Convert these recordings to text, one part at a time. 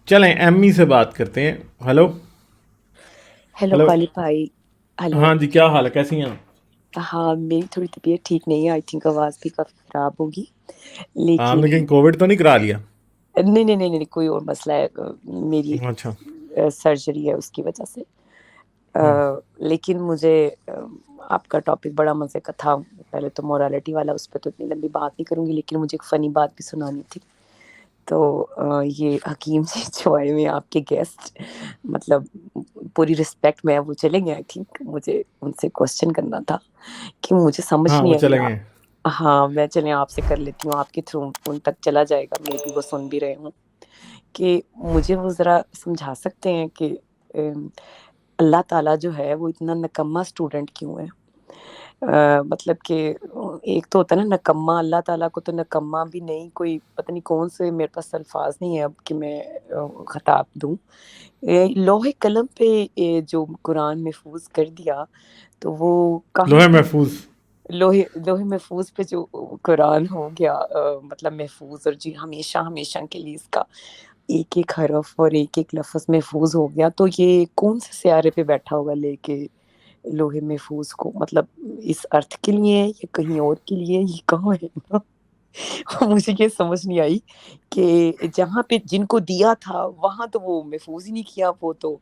چلیں ایمی سے بات کرتے ہیں. ہلو. Hello hello. غالب بھائی. ہیلو. ہاں جی، کیا حال ہے، کیسی ہیں آپ؟ ہاں میری تھوڑی طبیعت ٹھیک نہیں ہے. آئی تھنک آواز بھی کافی خراب ہوگی آپ نے لیکن کہیں کووڈ تو نہیں کرا لیا؟ نہیں نہیں نہیں نہیں، کوئی اور مسئلہ ہے. میری اچھا. سرجری ہے اس کی وجہ سے. ہاں لیکن مجھے آپ کا ٹاپک بڑا مزے کا تھا. پہلے تو مورالٹی والا، اس پہ تو اتنی لمبی بات نہیں کروں گی، لیکن مجھے ایک فنی بات بھی سنانی تھی. تو یہ حکیم سے جو آئے ہوئے آپ کے گیسٹ، مطلب پوری رسپیکٹ میں وہ چلیں گے. آئی تھنک مجھے ان سے کوشچن کرنا تھا کہ مجھے سمجھ ہاں، وہ نہیں آئی. چلیں گے. ہاں میں چلیں آپ سے کر لیتی ہوں، آپ کے تھرو ان تک چلا جائے گا، مے بی وہ سن بھی رہے ہوں. کہ مجھے وہ ذرا سمجھا سکتے ہیں کہ اللہ تعالیٰ جو ہے وہ اتنا نکما اسٹوڈنٹ کیوں ہے؟ مطلب کہ ایک تو ہوتا ہے نا نکما، اللہ تعالیٰ کو تو نکما بھی نہیں، کوئی پتہ نہیں کون سے، میرے پاس الفاظ نہیں ہے اب کہ میں خطاب دوں. لوح قلم پہ جو قرآن محفوظ کر دیا، تو وہ کہاں لوہے تک محفوظ. لوح محفوظ پہ جو قرآن ہو گیا مطلب محفوظ، اور جی ہمیشہ ہمیشہ کے لیے اس کا ایک ایک حرف اور ایک ایک لفظ محفوظ ہو گیا. تو یہ کون سے سیارے پہ بیٹھا ہوگا لے کے لوہے محفوظ کو؟ مطلب اس ارتھ کے لیے ہے یا کہیں اور کے لیے؟ یہ کہاں ہے نا؟ مجھے یہ سمجھ نہیں آئی کہ جہاں پہ جن کو دیا تھا وہاں تو وہ محفوظ ہی نہیں کیا. وہ تو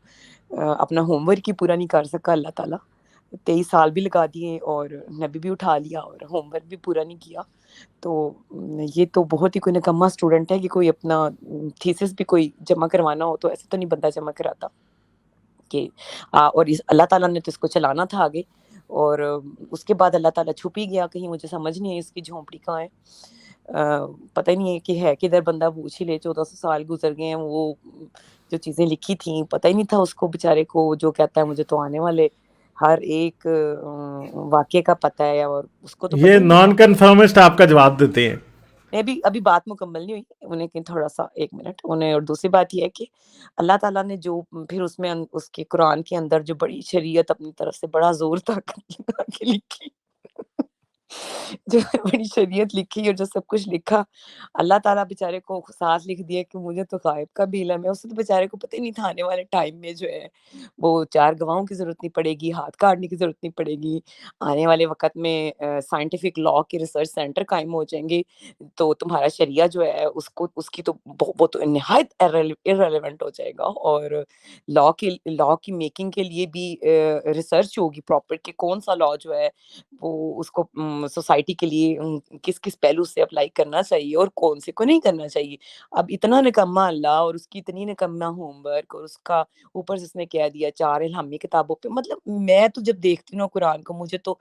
اپنا ہوم ورک ہی پورا نہیں کر سکا اللہ تعالیٰ. 23 سال بھی لگا دیے اور نبی بھی اٹھا لیا اور ہوم ورک بھی پورا نہیں کیا. تو یہ تو بہت ہی کوئی نکما اسٹوڈنٹ ہے کہ کوئی اپنا تھیسس بھی کوئی جمع کروانا ہو تو ایسے تو نہیں بندہ جمع کراتا کہ اور اللہ تعالیٰ نے تو اس کو چلانا تھا آگے، اور اس کے بعد اللہ تعالیٰ چھپ ہی گیا کہیں. مجھے سمجھ نہیں ہے اس کی جھونپڑی کہاں ہے. پتہ ہی نہیں ہے کہ ہے کدھر. بندہ پوچھ ہی لے، 1400 سال گزر گئے ہیں، وہ جو چیزیں لکھی تھیں پتہ ہی نہیں تھا اس کو بیچارے کو. جو کہتا ہے مجھے تو آنے والے ہر ایک واقعے کا پتہ ہے، اور اس کو تو پتہ یہ ہی نہیں تھا. نان کنفرمسٹ آپ کا جواب دیتے ہیں. ابھی بات مکمل نہیں ہوئی انہیں کہ تھوڑا سا 1 منٹ انہیں. اور دوسری بات یہ ہے کہ اللہ تعالیٰ نے جو پھر اس میں اس کے قرآن کے اندر جو بڑی شریعت اپنی طرف سے بڑا زور طاقت لگا کے لکھی، جو بڑی شریعت لکھی اور جو سب کچھ لکھا، اللہ تعالیٰ بیچارے کو ساتھ لکھ دیا کہ مجھے تو غائب کا بھی علم ہے. اسے تو بیچارے کو پتہ ہی نہیں تھا آنے والے ٹائم میں جو ہے وہ 4 گواہوں کی ضرورت نہیں پڑے گی، ہاتھ کاٹنے کی ضرورت نہیں پڑے گی. آنے والے وقت میں سائنٹیفک لا کے ریسرچ سینٹر قائم ہو جائیں گے، تو تمہارا شریعہ جو ہے اس کی تو وہ تو نہایت ارریلیونٹ ہو جائے گا. اور لا کی میکنگ کے لیے بھی ریسرچ ہوگی پراپر کہ کون سا لا جو ہے وہ اس کو سوسائٹی کے لیے کس کس پہلو سے اپلائی کرنا چاہیے اور کون سے کو نہیں کرنا چاہیے. اب اتنا نکما اللہ اور اس کی اتنی نکما ہوم ورک، اور اس کا اوپر سے اس نے کہہ دیا 4 الہامی کتابوں پہ. مطلب میں تو جب دیکھتی ہوں قرآن کو، مجھے تو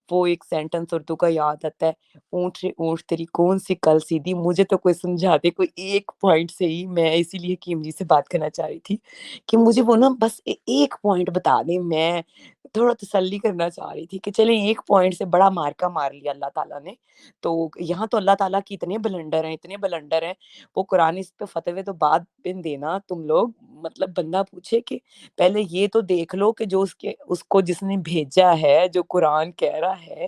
وہ ایک سینٹنس اردو کا یاد آتا ہے، اونٹ رے اونٹ تیری کون سی کل سیدھی. مجھے تو کوئی سمجھا دے کوئی ایک پوائنٹ سے ہی. میں اسی لیے حکیم جی سے بات کرنا چاہ رہی تھی کہ مجھے وہ نا بس ایک پوائنٹ بتا دیں. میں تھوڑا تسلی کرنا چاہ رہی تھی کہ چلیں ایک پوائنٹ سے بڑا مارکا مار لیا اللہ تعالیٰ نے. تو یہاں تو اللہ تعالیٰ کی اتنے بلنڈر ہیں. وہ قرآن اس پہ فتوے تو بعد بن دینا تم لوگ. مطلب بندہ پوچھے کہ پہلے یہ تو دیکھ لو کہ جو اس کو جس نے بھیجا ہے، جو قرآن کہہ رہا ہے،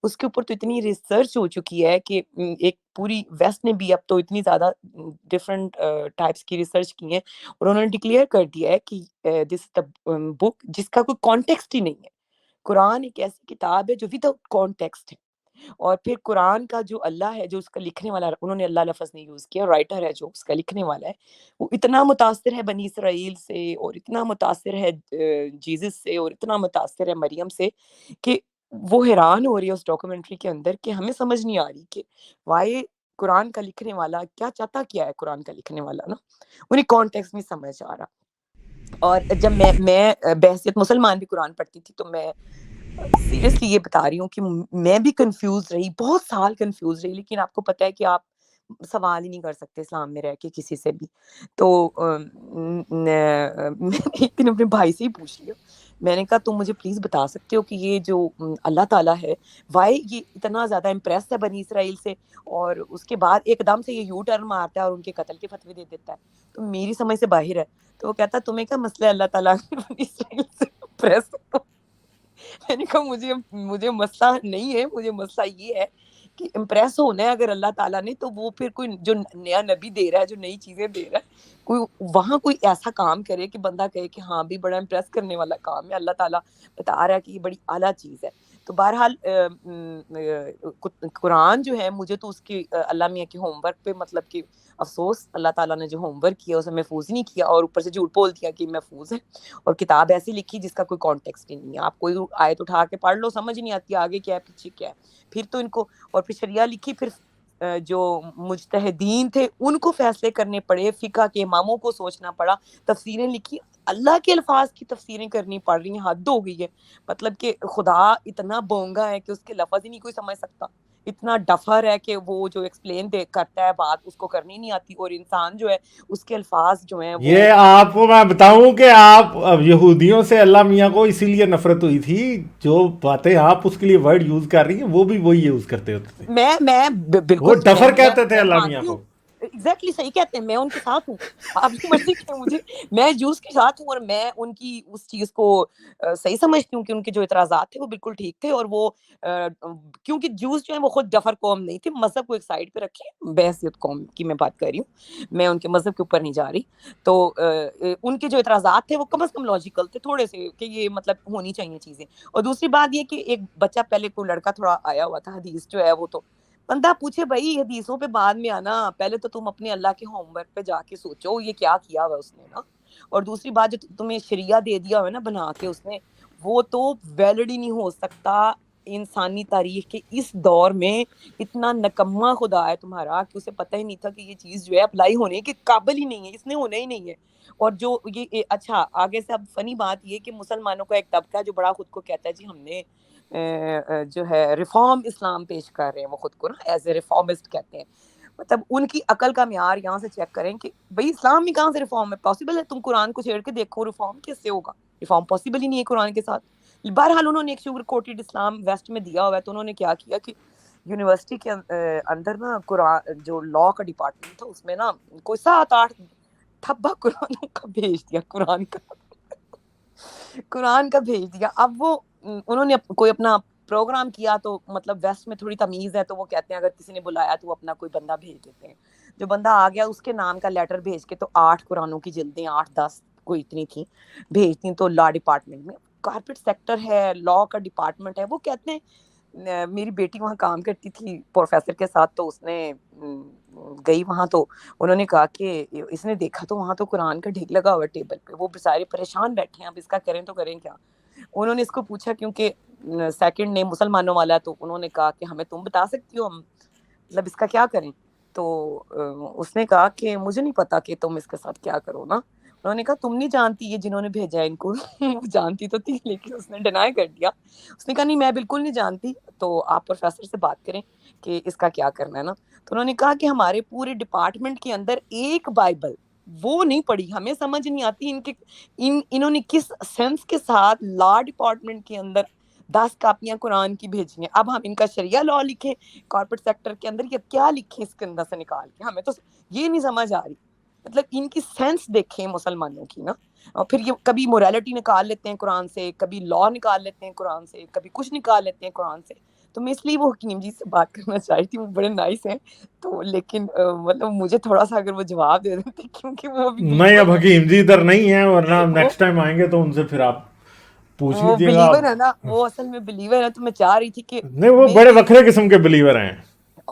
اس کے اوپر تو اتنی ریسرچ ہو چکی ہے کہ ایک پوری ویسٹ نے بھی اب تو اتنی زیادہ ڈفرینٹ ٹائپس کی ریسرچ کی ہیں، اور انہوں نے ڈکلیئر کر دیا ہے کہ دس بک جس کا کوئی کانٹیکسٹ ہی نہیں ہے. قرآن ایک ایسی کتاب ہے جو وداؤٹ کانٹیکسٹ ہے. اور پھر قرآن کا جو اللہ ہے، جو اس کا لکھنے والا، انہوں نے اللہ لفظ نہیں یوز کیا، رائٹر ہے جو اس کا لکھنے والا ہے، وہ اتنا متاثر ہے بنی اسرائیل سے، اور اتنا متاثر ہے جیزس سے، اور اتنا متاثر ہے مریم سے، کہ وہ حیران ہو رہی ہے اس ڈاکومنٹری کے اندر کہ ہمیں سمجھ نہیں آ رہی کہ وائی قرآن کا لکھنے والا کیا چاہتا کیا ہے. قرآن کا لکھنے والا نا انہیں کانٹیکسٹ نہیں سمجھ آ رہا. اور جب میں بحثیت مسلمان بھی قرآن پڑھتی تھی، تو میں سیریسلی یہ بتا رہی ہوں کہ میں بھی کنفیوز رہی، بہت سال کنفیوز رہی. لیکن آپ کو پتہ ہے کہ آپ سوال ہی نہیں کر سکتے اسلام میں رہ کے کسی سے بھی. تو میں ایک دن اپنے بھائی سے ہی پوچھ لیا. میں نے کہا تم مجھے پلیز بتا سکتے ہو کہ یہ جو اللہ تعالیٰ ہے، وائی یہ اتنا زیادہ امپریس ہے بنی اسرائیل سے، اور اس کے بعد ایک دم سے یہ یو ٹرن مارتا ہے اور ان کے قتل کے فتوے دے دیتا ہے. تو میری سمجھ سے باہر ہے. تو وہ کہتا تمہیں کیا مسئلہ ہے اللہ تعالیٰ بنی اسرائیل سے امپریس؟ میں نے کہا مجھے مسئلہ نہیں ہے، مجھے مسئلہ یہ ہے کہ امپریس ہونا ہے اگر اللہ تعالیٰ نے، تو وہ پھر کوئی جو نیا نبی دے رہا ہے، جو نئی چیزیں دے رہا ہے، کوئی وہاں کوئی ایسا کام کرے کہ بندہ کہے کہ ہاں بھی بڑا امپریس کرنے والا کام ہے، اللہ تعالیٰ بتا رہا ہے کہ یہ بڑی اعلیٰ چیز ہے. تو بہرحال قرآن جو ہے مجھے تو اس کی اللہ میاں کے ہوم ورک پہ مطلب کہ افسوس، اللہ تعالیٰ نے جو ہوم ورک کیا اسے محفوظ نہیں کیا، اور اوپر سے جھوٹ بول دیا کہ محفوظ ہے، اور کتاب ایسی لکھی جس کا کوئی کانٹیکسٹ ہی نہیں ہے. آپ کوئی آیت اٹھا کے پڑھ لو، سمجھ نہیں آتی آگے کیا ہے پیچھے کیا ہے. پھر تو ان کو، اور پھر شریعہ لکھی، پھر جو مجتہدین تھے ان کو فیصلے کرنے پڑے، فقہ کے اماموں کو سوچنا پڑا، تفسیریں لکھی، اللہ کے الفاظ کی تفسیریں کرنی پڑ رہی ہیں. حد ہو گئی ہے. مطلب کہ خدا اتنا بونگا ہے کہ اس کے لفظ ہی نہیں کوئی سمجھ سکتا، اتنا ڈفر ہے کہ وہ جو ایکسپلین کرتا ہے بات اس کو کرنی نہیں آتی، اور انسان جو ہے اس کے الفاظ جو ہیں وہ. یہ آپ کو میں بتاؤں کہ آپ یہودیوں سے اللہ میاں کو اسی لیے نفرت ہوئی تھی، جو باتیں آپ اس کے لیے ورڈ یوز کر رہی ہیں وہ بھی وہی یوز کرتے ہوتے تھے. میں بالکل وہ ڈفر کہتے تھے اللہ میاں مانتی ہوں، کو. ایگزیکٹلی صحیح کہتے ہیں، میں ان کے ساتھ ہوں، آپ کی مرضی کہ مجھے، میں جوس کے ساتھ ہوں، اور میں ان کی اس چیز کو صحیح سمجھتی ہوں کہ ان کے جو اعتراضات تھے وہ بالکل ٹھیک تھے. اور وہ کیونکہ جوس جو ہیں وہ خود ڈفر قوم نہیں تھے، مذہب کو ایک سائڈ پہ رکھیں، بحیثیت قوم کی میں بات کر رہی ہوں، میں ان کے مذہب کے اوپر نہیں جا رہی. تو ان کے جو اعتراضات تھے وہ کم از کم لاجیکل تھے تھوڑے سے، کہ یہ مطلب ہونی چاہیے چیزیں. اور دوسری بات یہ کہ ایک بچہ پہلے کوئی لڑکا تھوڑا آیا ہوا تھا، حدیث جو ہے وہ تو بندہ پوچھے بھائی حدیثوں پہ بعد میں آنا، پہلے تو تم اپنے اللہ کے ہوم ورک پہ جا کے سوچو یہ کیا کیا ہوا اس نے نا. اور دوسری بات جو تمہیں شریعہ دے دیا ہوا نا بنا کے اس نے، وہ تو ویلڈ ہی نہیں ہو سکتا. انسانی تاریخ کے اس دور میں اتنا نکما خدا ہے تمہارا کہ اسے پتہ ہی نہیں تھا کہ یہ چیز جو ہے اپلائی ہونے کے قابل ہی نہیں ہے، اس نے ہونا ہی نہیں ہے. اور جو یہ اچھا آگے سے اب فنی بات یہ کہ مسلمانوں کا ایک طبقہ جو بڑا خود کو کہتا ہے جی ہم نے جو ہے ریفارم اسلام پیش کر رہے ہیں، وہ خود کو نا ایز اے ریفارمسٹ کہتے ہیں. مطلب ان کی عقل کا معیار یہاں سے چیک کریں کہ بھئی اسلام میں کہاں سے ریفارم ہے، پاسبل ہے؟ تم قرآن کو چھیڑ کے دیکھو، ریفارم کیسے ہوگا؟ ریفارم پاسبل ہی نہیں ہے قرآن کے ساتھ. بہرحال انہوں نے ایک شوگر کوٹڈ اسلام ویسٹ میں دیا ہوا ہے، تو انہوں نے کیا کیا کہ یونیورسٹی کے اندر نا قرآن جو لا کا ڈپارٹمنٹ تھا اس میں نا کوئی 7-8 تھبا قرآن کا بھیج دیا، قرآن کا بھیج دیا. اب وہ انہوں نے کوئی اپنا پروگرام کیا، تو مطلب ویسٹ میں تھوڑی تمیز ہے، تو وہ کہتے ہیں اگر کسی نے بلایا تو وہ اپنا کوئی بندہ بھیج دیتے ہیں. جو بندہ آ گیا اس کے نام کا لیٹر بھیج کے تو 8 قرآنوں کی جلدیں 8-10 کوئی اتنی تھیں بھیج دیں. تو لا ڈپارٹمنٹ میں کارپوریٹ سیکٹر ہے، لا کا ڈپارٹمنٹ ہے، وہ کہتے ہیں میری بیٹی وہاں کام کرتی تھی پروفیسر کے ساتھ، تو اس نے گئی وہاں، تو انہوں نے کہا کہ اس نے دیکھا تو وہاں تو قرآن کا ڈھیک لگا ہوا ٹیبل پہ، وہ بیچارے پریشان بیٹھے ہیں اب اس کا کریں تو کریں کیا. انہوں نے اس کو پوچھا کیونکہ سیکنڈ نیم مسلمانوں والا ہے، تو انہوں نے کہا کہ ہمیں تم بتا سکتی ہو ہم مطلب اس کا کیا کریں. تو اس نے کہا کہ مجھے نہیں پتا کہ تم اس کے ساتھ کیا کرو نا. انہوں نے کہا تم نہیں جانتی یہ جنہوں نے بھیجا ہے ان کو. وہ جانتی تو تھی لیکن اس نے ڈینائی کر دیا. اس نے کہا نہیں میں بالکل نہیں جانتی، تو آپ پروفیسر سے بات کریں کہ اس کا کیا کرنا ہے نا. تو انہوں نے کہا کہ ہمارے پورے ڈپارٹمنٹ کے اندر ایک بائبل وہ نہیں پڑھی، ہمیں سمجھ نہیں آتی انہوں نے کس سینس کے ساتھ لا ڈپارٹمنٹ کے اندر 10 کاپیاں قرآن کی بھیجی ہیں. اب ہم ان کا شریعہ لا لکھیں کارپوریٹ سیکٹر کے اندر، یا کیا لکھیں اس کے اندر سے نکال کے، ہمیں تو یہ نہیں سمجھ آ رہی. مطلب ان کی سینس دیکھیں مسلمانوں کی نا. اور پھر یہ کبھی موریلٹی نکال لیتے ہیں قرآن سے، کبھی لا نکال لیتے ہیں قرآن سے، کبھی کچھ نکال لیتے ہیں قرآن سے. تو میں اس لیے وہ حکیم جی سے بات کرنا چاہی تھی، وہ بڑے نائس ہیں تو، لیکن مطلب مجھے تھوڑا سا اگر وہ جواب دے دیتے کیونکہ وہ بھی نہیں اب بلیور حکیم جی ادھر نہیں ہیں، ورنہ ہے، نیکسٹ ٹائم آئیں گے تو ان سے پھر آپ پوچھ وہ لیجیے گا. بلیور ہے نا، وہ اصل میں بلیور ہے. تو میں چاہ رہی تھی کہ نہیں وہ بڑے میری وکھرے قسم کے بلیور ہیں.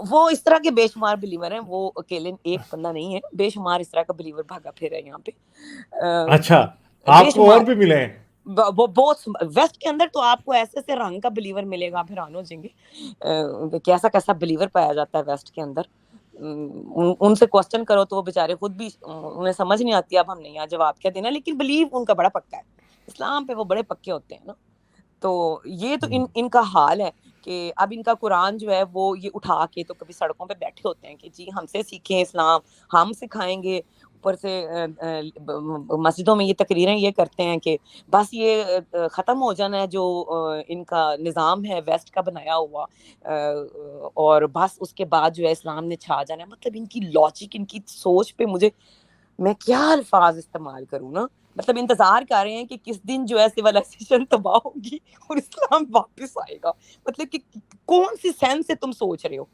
وہ اس طرح کے بے شمار بلیور ہیں، وہ اکیلے ایک بندہ نہیں ہے، بے شمار اس طرح کا بلیور بھاگا پھر ہے یہاں پہ. اچھا بے آپ کو اور شمار بھی ملے ہیں؟ وہ بہت ویسٹ کے اندر تو آپ کو ایسے ایسے رنگ کا بلیور ملے گا، پھر ہو جائیں گے کیسا کیسا بلیور پایا جاتا ہے ویسٹ کے اندر. ان سے کوسچن کرو تو وہ بیچارے خود بھی انہیں سمجھ نہیں آتی اب ہم نے یہاں جواب کیا دینا، لیکن بلیو ان کا بڑا پکا ہے. اسلام پہ وہ بڑے پکے ہوتے ہیں نا. تو یہ تو ان کا حال ہے کہ اب ان کا قرآن جو ہے وہ یہ اٹھا کے تو کبھی سڑکوں پہ بیٹھے ہوتے ہیں کہ جی ہم سے سیکھیں اسلام، ہم سکھائیں گے. اوپر سے مسجدوں میں یہ تقریریں یہ کرتے ہیں کہ بس یہ ختم ہو جانا ہے جو ان کا نظام ہے ویسٹ کا بنایا ہوا، اور بس اس کے بعد جو ہے اسلام نے چھا جانا ہے. مطلب ان کی لاجک، ان کی سوچ پہ میں کیا الفاظ استعمال کروں نا. مطلب انتظار کر رہے ہیں کہ کس دن جو ہے سیولائزیشن تباہ ہوگی اور اسلام واپس آئے گا. مطلب کہ کون سی سینس سے تم سوچ رہے ہو؟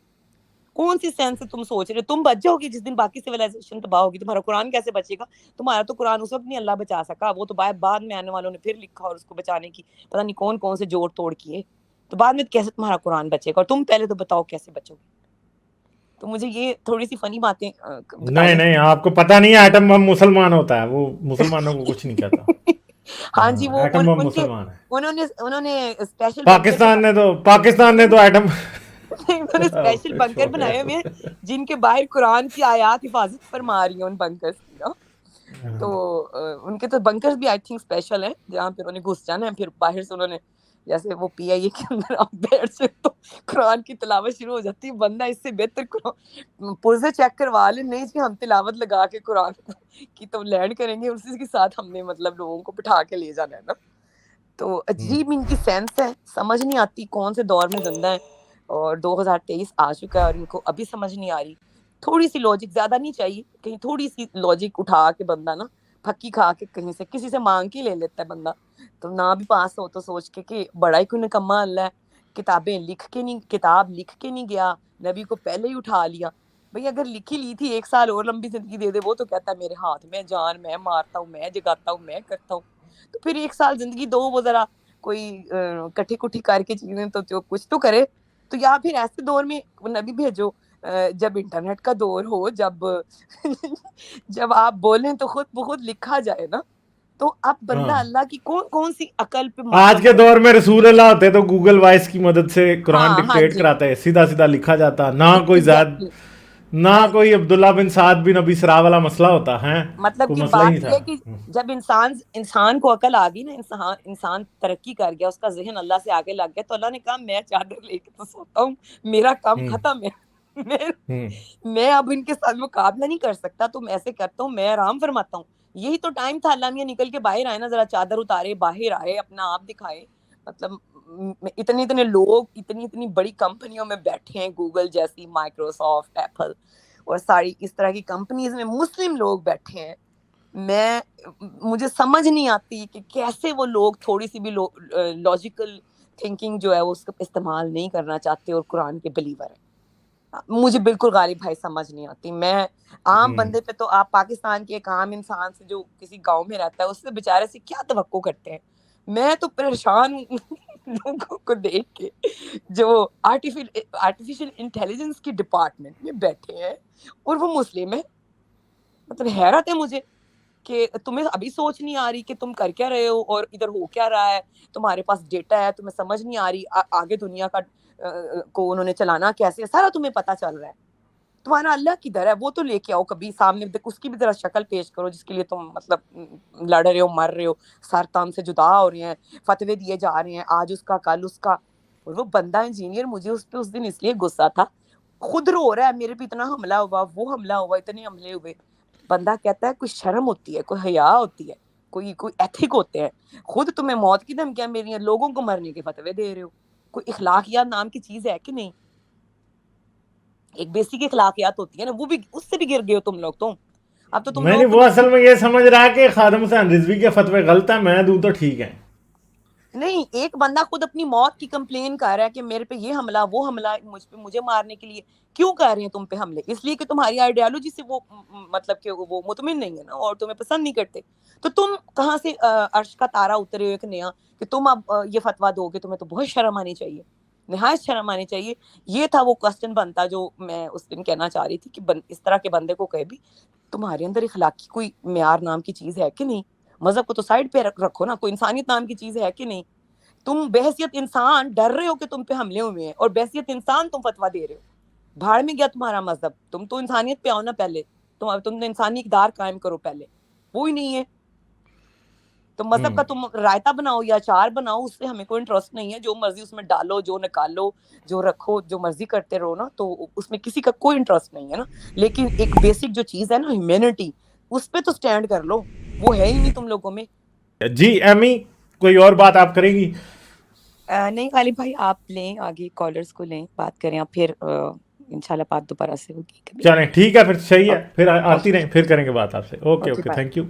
کون سی سینس سے تم سوچ رہے ہو؟ تم بچ جاؤ گی جس دن باقی سویلائزیشن تباہ ہوگی، تمہارا قرآن کیسے بچے گا؟ تمہارا تو قرآن اس وقت نہیں اللہ بچا سکا، وہ تو بعد میں آنے والوں نے پھر لکھا اور اس کو بچانے کی پتہ نہیں کون کون سے جوڑ توڑ کیے، تو بعد میں کیسے تمہارا قرآن بچے گا؟ اور تم پہلے تو بتاؤ کیسے بچو گے؟ تو مجھے یہ تھوڑی سی فنی باتیں نہیں آپ کو پتہ نہیں ہے ایٹم بم مسلمان ہوتا ہے، وہ مسلمانوں کو کچھ نہیں کہتا. ہاں جی، وہ ایٹم بم ان کے مسلمان ہے. انہوں نے اسپیشل پاکستان نے تو ایٹم انہوں نے اسپیشل بنکر بنائے ہوئے ہیں جن کے باہر قرآن کی آیات حفاظت فرما رہی ہیں ان بنکرز کی نا. تو ان کے تو بنکرز بھی آئی تھنک اسپیشل ہیں جہاں پھر انہیں گھس جانا ہے، پھر باہر سے انہوں نے جیسے وہ پی آئی اے کے اندر آپ بیٹھ سے تو قرآن کی تلاوت شروع ہو جاتی ہے، بندہ اس سے بہتر پرزے چیک کروا لے، نہیں جی ہم تلاوت لگا کے قرآن کی تو لینڈ کریں گے، اسی کے ساتھ ہم نے مطلب لوگوں کو بٹھا کے لے جانا ہے نا. تو عجیب ان کی سینس ہے، سمجھ نہیں آتی کون سے دور میں زندہ ہیں، اور 2023 آ چکا ہے اور ان کو ابھی سمجھ نہیں آ رہی. تھوڑی سی لاجک، زیادہ نہیں چاہیے، کہیں تھوڑی سی لاجک اٹھا کے بندہ نا پھکی کھا کے کہیں سے کسی سے مانگ کے لے لیتا ہے بندہ، تو نہ بھی پاس ہو تو سوچ کے کہ بڑا ہی کوئی نکما اللہ ہے، کتابیں لکھ کے نہیں، کتاب لکھ کے نہیں گیا، نبی کو پہلے ہی اٹھا لیا. بھئی اگر لکھی لی تھی 1 سال اور لمبی زندگی دے دے، وہ تو کہتا ہے میرے ہاتھ میں جان، میں مارتا ہوں، میں جگاتا ہوں، میں کرتا ہوں. تو پھر 1 سال زندگی دو، وہ ذرا کوئی کٹھی کٹھی کر کے چیزیں تو جو کچھ تو کرے. تو یا پھر ایسے دور میں نبی بھیجو جب انٹرنیٹ کا دور ہو، جب آپ بولیں تو خود بخود لکھا جائے نا. تو اب بندہ اللہ کی کون سی عقل پہ آج کے دور میں رسول اللہ ہوتے تو گوگل وائس کی مدد سے قرآن ڈکٹیٹ کراتا ہے، سیدھا سیدھا لکھا جاتا، نہ کوئی عبداللہ بن سعد بن ابی سرا والا مسئلہ ہوتا ہے، مطلب کوئی کہ مسئلہ ہی بات تھا. یہ کہ جب انسان کو عقل آ گئی نا، انسان ترقی کر گیا، اس کا ذہن اللہ سے آگے لگ گیا، تو اللہ نے کہا میں چادر لے کے تو سوتا ہوں، میرا کام ختم ہے، میں اب ان کے ساتھ مقابلہ نہیں کر سکتا، تو میں ایسے کرتا ہوں، میں آرام فرماتا ہوں. یہی تو ٹائم تھا اللہ میاں نکل کے باہر آئے نا، ذرا چادر اتارے، باہر آئے، اپنا آپ دکھائے. مطلب اتنے لوگ اتنی بڑی کمپنیوں میں بیٹھے ہیں، گوگل جیسی، مائکروسافٹ، ایپل اور ساری اس طرح کی کمپنیز میں مسلم لوگ بیٹھے ہیں. مجھے سمجھ نہیں آتی کہ کیسے وہ لوگ تھوڑی سی بھی لاجیکل تھنکنگ جو ہے اس کا استعمال نہیں کرنا چاہتے اور قرآن کے بلیور ہیں. مجھے بالکل غالب بھائی سمجھ نہیں آتی. میں عام بندے پہ تو آپ پاکستان کے ایک عام انسان سے جو کسی گاؤں میں رہتا ہے اس سے بیچارے سے کیا توقع کرتے ہیں؟ میں تو پریشان ہوں لوگوں کو دیکھ کے جو آرٹیفیشل انٹیلیجنس کی ڈپارٹمنٹ میں بیٹھے ہیں اور وہ مسلم ہیں. مطلب حیرت ہے مجھے کہ تمہیں ابھی سوچ نہیں آ رہی کہ تم کر کیا رہے ہو اور ادھر ہو کیا رہا ہے، تمہارے پاس ڈیٹا ہے، تمہیں سمجھ نہیں آ رہی آگے دنیا کا کو انہوں نے چلانا کیسے، سارا تمہیں پتا چل رہا ہے. تمہارا اللہ کدھر ہے وہ تو لے کے آؤ کبھی سامنے، اس کی بھی ذرا شکل پیش کرو جس کے لیے تم مطلب لڑ رہے ہو، مر رہے ہو، سر تان سے جدا ہو رہے ہیں، فتوے دیے جا رہے ہیں، آج اس کا کل اس کا. اور وہ بندہ انجینئر، مجھے اس پہ اس دن اس لیے غصہ تھا، خود رو رہا ہے میرے پہ اتنا حملہ ہوا، وہ حملہ ہوا، اتنے حملے ہوئے. بندہ کہتا ہے کوئی شرم ہوتی ہے، کوئی حیا ہوتی ہے، کوئی ایتھک ہوتے ہیں. خود تمہیں موت کی دھمکیاں میری ہیں، لوگوں کو مرنے کے فتوے دے رہے ہو. کوئی اخلاقیات نام کی چیز ہے کہ نہیں؟ ایک بیسک اخلاقیات ہوتی ہے نا، وہ بھی اس سے بھی گر گئے ہو تم لوگ. تو اب تو تم نہیں لوگ وہ اصل میں یہ سمجھ رہا ہے کہ خادم حسین رضوی کے فتوے غلط ہیں، میں دوں تو ٹھیک ہے. نہیں، ایک بندہ خود اپنی موت کی کمپلین کر رہا ہے کہ میرے پہ یہ حملہ، وہ حملہ، مجھے مارنے کے لیے. کیوں کر رہے ہیں تم پہ حملے؟ اس لیے کہ تمہاری آئیڈیالوجی سے وہ مطلب کہ وہ مطمئن نہیں ہے نا اور تمہیں پسند نہیں کرتے. تو تم کہاں سے عرش کا تارا اترے ہو ایک نیا کہ تم اب یہ فتویٰ دو گے؟ تمہیں تو بہت شرم آنی چاہیے، نہایت شرم آنی چاہیے. یہ تھا وہ کوسچن بنتا جو میں اس دن کہنا چاہ رہی تھی کہ اس طرح کے بندے کو کہے بھی تمہارے اندر اخلاقی کوئی معیار نام کی چیز ہے کہ نہیں؟ مذہب کو تو سائڈ پہ رکھو نا، کوئی انسانیت نام کی چیز ہے کہ نہیں؟ تم بحیثیت انسان ڈر رہے ہو کہ تم پہ حملے ہوئے ہیں اور بحیثیت انسان تم فتویٰ دے رہے ہو. بھاڑ میں گیا تمہارا مذہب، تم تو انسانیت پہ آؤ نا پہلے، تم نے انسانی اقدار قائم کرو پہلے، وہی نہیں ہے. تو مذہب کا تم رائتا بناؤ یا اچار بناؤ، اس سے ہمیں کوئی انٹرسٹ نہیں ہے، جو مرضی اس میں ڈالو، جو نکالو، جو رکھو، جو مرضی کرتے رہو نا، تو اس میں کسی کا کوئی انٹرسٹ نہیں ہے نا. لیکن ایک بیسک جو چیز ہے نا ہیومینٹی، اس پہ تو سٹینڈ کر لو، وہ ہے ہی نہیں تم لوگوں میں. جی ایمی کوئی اور بات آپ کریں گی؟ نہیں غالب بھائی، آپ لیں آگے کالرز کو لیں، بات کریں آپ، پھر انشاءاللہ بات دوبارہ سے ہوگی. چلیں ٹھیک ہے، پھر صحیح ہے، پھر آتی رہیں، پھر کریں گے بات آپ سے. Okay thank you.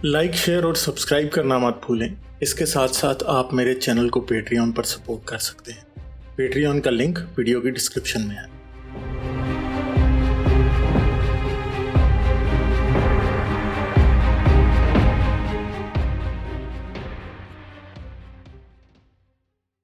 Like, share اور سبسکرائب کرنا مت بھولیں. اس کے ساتھ ساتھ آپ میرے چینل کو پیٹریون پر سپورٹ کر سکتے ہیں. پیٹریون کا لنک ویڈیو کی ڈسکرپشن میں ہے.